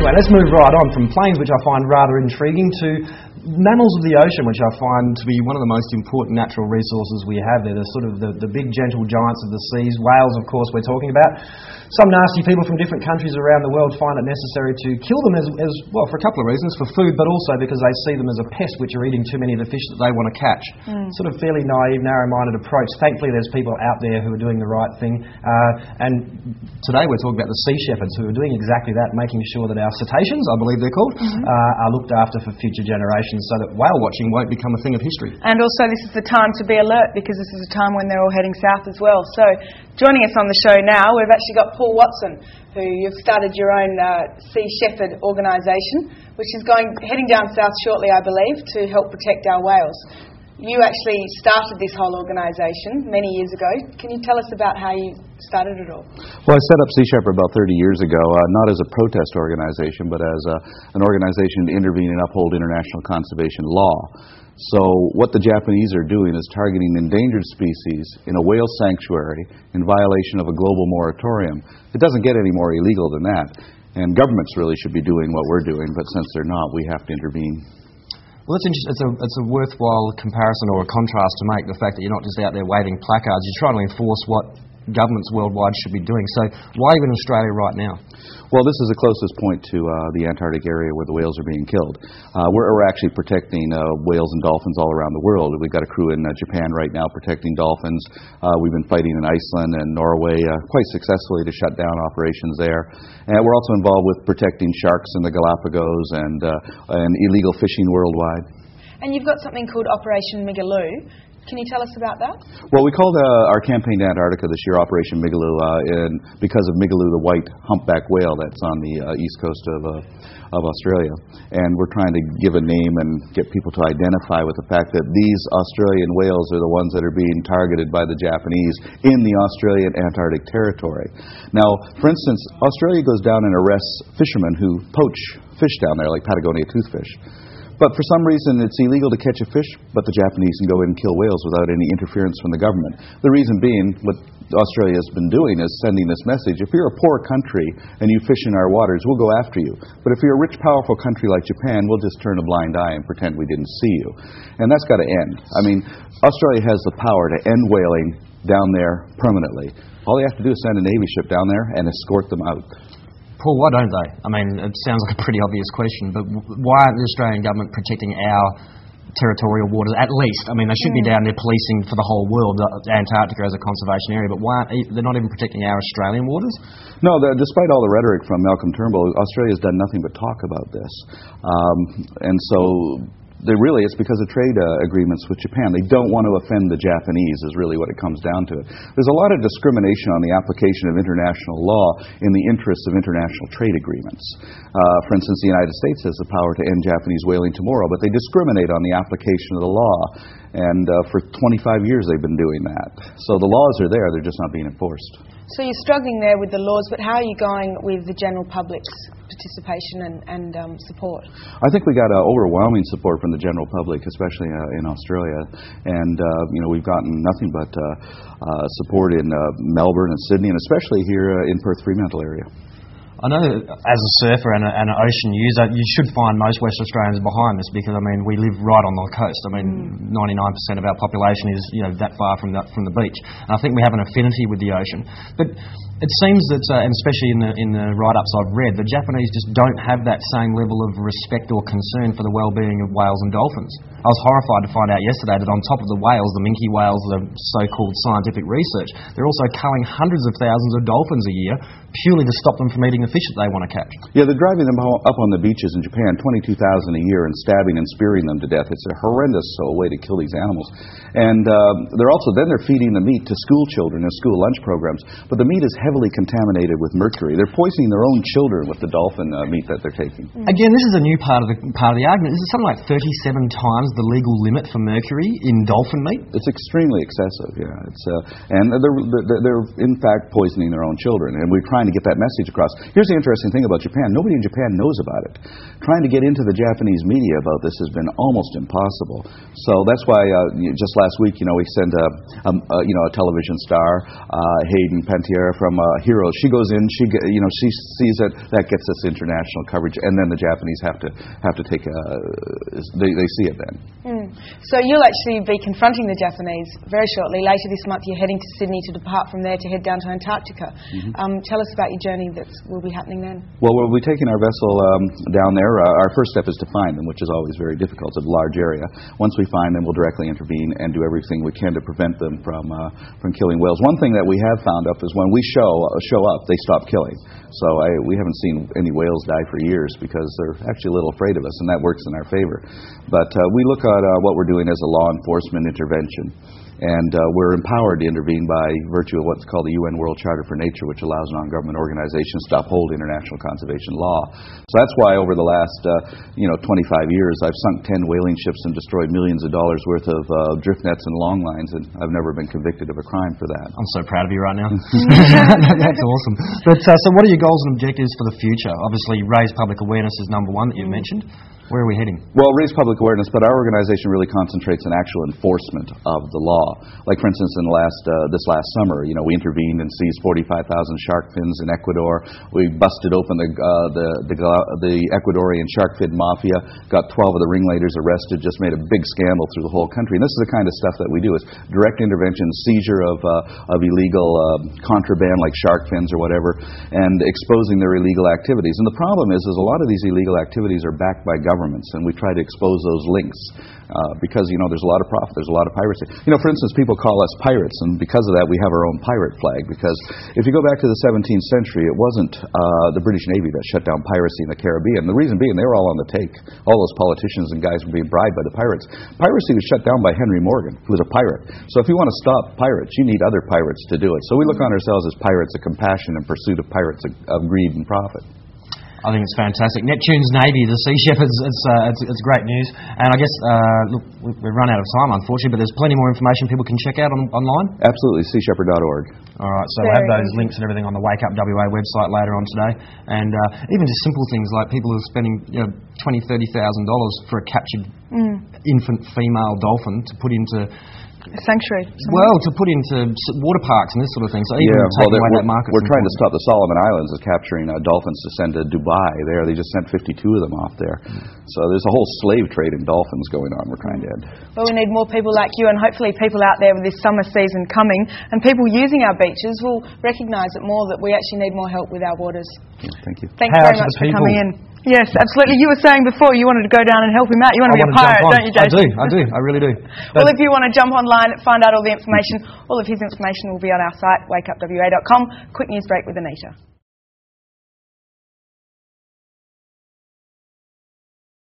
Anyway, let's move right on from planes, which I find rather intriguing, to mammals of the ocean, which I find to be one of the most important natural resources we have. They're the big gentle giants of the seas. Whales, of course, we're talking about. Some nasty people from different countries around the world find it necessary to kill them as well, for a couple of reasons, for food, but also because they see them as a pest which are eating too many of the fish that they want to catch. Sort of fairly naive, narrow-minded approach. Thankfully, there's people out there who are doing the right thing. And today we're talking about the sea shepherds who are doing exactly that, making sure that our cetaceans, I believe they're called, are looked after for future generations so that whale watching won't become a thing of history. And also this is the time to be alert, because this is a time when they're all heading south as well. So joining us on the show now, we've actually got Paul Watson, who you've started your own Sea Shepherd organisation, which is heading down south shortly, I believe, to help protect our whales. You actually started this whole organisation many years ago. Can you tell us about how you started it all? Well, I set up Sea Shepherd about 30 years ago, not as a protest organisation, but as an organisation to intervene and uphold international conservation law. So what the Japanese are doing is targeting endangered species in a whale sanctuary in violation of a global moratorium. It doesn't get any more illegal than that. And governments really should be doing what we're doing, but since they're not, we have to intervene. Well, it's a worthwhile comparison or a contrast to make, the fact that you're not just out there waving placards. You're trying to enforce what governments worldwide should be doing. So why are you in Australia right now? Well, this is the closest point to the Antarctic area where the whales are being killed. We're actually protecting whales and dolphins all around the world. We've got a crew in Japan right now protecting dolphins. We've been fighting in Iceland and Norway quite successfully to shut down operations there. And we're also involved with protecting sharks in the Galapagos and illegal fishing worldwide. And you've got something called Operation Migaloo. Can you tell us about that? Well, we called our campaign to Antarctica this year Operation Migaloo because of Migaloo, the white humpback whale that's on the east coast of Australia. And we're trying to give a name and get people to identify with the fact that these Australian whales are the ones that are being targeted by the Japanese in the Australian Antarctic territory. Now, for instance, Australia goes down and arrests fishermen who poach fish down there, like Patagonia toothfish. But for some reason, it's illegal to catch a fish, but the Japanese can go in and kill whales without any interference from the government. The reason being, what Australia has been doing is sending this message: if you're a poor country and you fish in our waters, we'll go after you. But if you're a rich, powerful country like Japan, we'll just turn a blind eye and pretend we didn't see you. And that's got to end. I mean, Australia has the power to end whaling down there permanently. All they have to do is send a Navy ship down there and escort them out. Paul, why don't they? I mean, it sounds like a pretty obvious question, but why aren't the Australian government protecting our territorial waters, at least? I mean, they should be down there policing for the whole world, Antarctica as a conservation area, but why aren't they're not even protecting our Australian waters? No, despite all the rhetoric from Malcolm Turnbull, Australia's done nothing but talk about this. And so it's because of trade agreements with Japan. They don't want to offend the Japanese is really what it comes down to. There's a lot of discrimination on the application of international law in the interests of international trade agreements. For instance, the United States has the power to end Japanese whaling tomorrow, but they discriminate on the application of the law. And for 25 years they've been doing that. So the laws are there, they're just not being enforced. So you're struggling there with the laws, but how are you going with the general public's participation and support? I think we got overwhelming support from the general public, especially in Australia. And, we've gotten nothing but support in Melbourne and Sydney, and especially here in Perth Fremantle area. I know as a surfer and an ocean user, you should find most West Australians behind this because, I mean, we live right on the coast. I mean, 99% of our population is, that far from the beach. And I think we have an affinity with the ocean. But it seems that, and especially in the write-ups I've read, the Japanese just don't have that same level of respect or concern for the well-being of whales and dolphins. I was horrified to find out yesterday that on top of the whales, the minke whales, the so-called scientific research, they're also culling hundreds of thousands of dolphins a year purely to stop them from eating the fish that they want to catch. Yeah, they're driving them up on the beaches in Japan, 22,000 a year, and stabbing and spearing them to death. It's a horrendous way to kill these animals. And they're feeding the meat to school children in school lunch programs. But the meat is heavily contaminated with mercury. They're poisoning their own children with the dolphin meat that they're taking. Again, this is a new part of the argument. This is something like 37 times the legal limit for mercury in dolphin meat. It's extremely excessive. Yeah, and they're in fact poisoning their own children, and we're trying to get that message across. Here's the interesting thing about Japan. Nobody in Japan knows about it. Trying to get into the Japanese media about this has been almost impossible. So that's why just last week, we sent a television star, Hayden Panettiere from Heroes. She goes in, she sees it, that gets us international coverage, and then the Japanese have to take they see it then. So you'll actually be confronting the Japanese very shortly. Later this month you're heading to Sydney to depart from there to head down to Antarctica. Tell us about your journey that will be happening then. Well, we'll be taking our vessel down there. Our first step is to find them, which is always very difficult. It's a large area. Once we find them, we'll directly intervene and do everything we can to prevent them from killing whales. One thing that we have found up is when we show up, they stop killing. So we haven't seen any whales die for years because they're actually a little afraid of us, and that works in our favor. But we look at what we're doing as a law enforcement intervention. And we're empowered to intervene by virtue of what's called the UN World Charter for Nature, which allows non-government organizations to uphold international conservation law. So that's why over the last 25 years, I've sunk 10 whaling ships and destroyed millions of dollars worth of drift nets and long lines, and I've never been convicted of a crime for that. I'm so proud of you right now. That's awesome. But so what are your goals and objectives for the future? Obviously, raise public awareness is number one that you've mentioned. Where are we heading? Well, raise public awareness, but our organization really concentrates on actual enforcement of the law. Like, for instance, in this last summer, we intervened and seized 45,000 shark fins in Ecuador. We busted open the Ecuadorian shark fin mafia, got 12 of the ringleaders arrested, just made a big scandal through the whole country. And this is the kind of stuff that we do: is direct intervention, seizure of illegal contraband like shark fins or whatever, and exposing their illegal activities. And the problem is a lot of these illegal activities are backed by governments, and we try to expose those links because there's a lot of profit, there's a lot of piracy. For instance, people call us pirates, and because of that we have our own pirate flag, because if you go back to the 17th century, it wasn't the British Navy that shut down piracy in the Caribbean. The reason being, they were all on the take. All those politicians and guys were being bribed by the pirates. Piracy was shut down by Henry Morgan, who was a pirate. So if you want to stop pirates, you need other pirates to do it. So we look on ourselves as pirates of compassion in pursuit of pirates of greed and profit. I think it's fantastic. Neptune's Navy, the Sea Shepherds, it's great news. And I guess, look, we've run out of time, unfortunately, but there's plenty more information people can check out online. Absolutely, seashepherd.org. All right, so we'll have those links and everything on the Wake Up WA website later on today. And even just simple things like people who are spending $20,000, $30,000 for a captured infant female dolphin to put into a sanctuary. Well, to put into water parks and this sort of thing. So even taking away that market. We're trying to stop the Solomon Islands of capturing dolphins to send to Dubai. They just sent 52 of them off there. So there's a whole slave trade in dolphins going on. We're trying to end. Well, we need more people like you, and hopefully people out there with this summer season coming, and people using our beaches will recognise it more, that we actually need more help with our waters. Yeah, thank you. Thanks very much for coming in. Yes, absolutely. You were saying before you wanted to go down and help him out. You want to be a pirate, don't you, Jason? I do. I really do. Well, if you want to jump online, find out all the information, all of his information will be on our site, wakeupwa.com. Quick news break with Anita.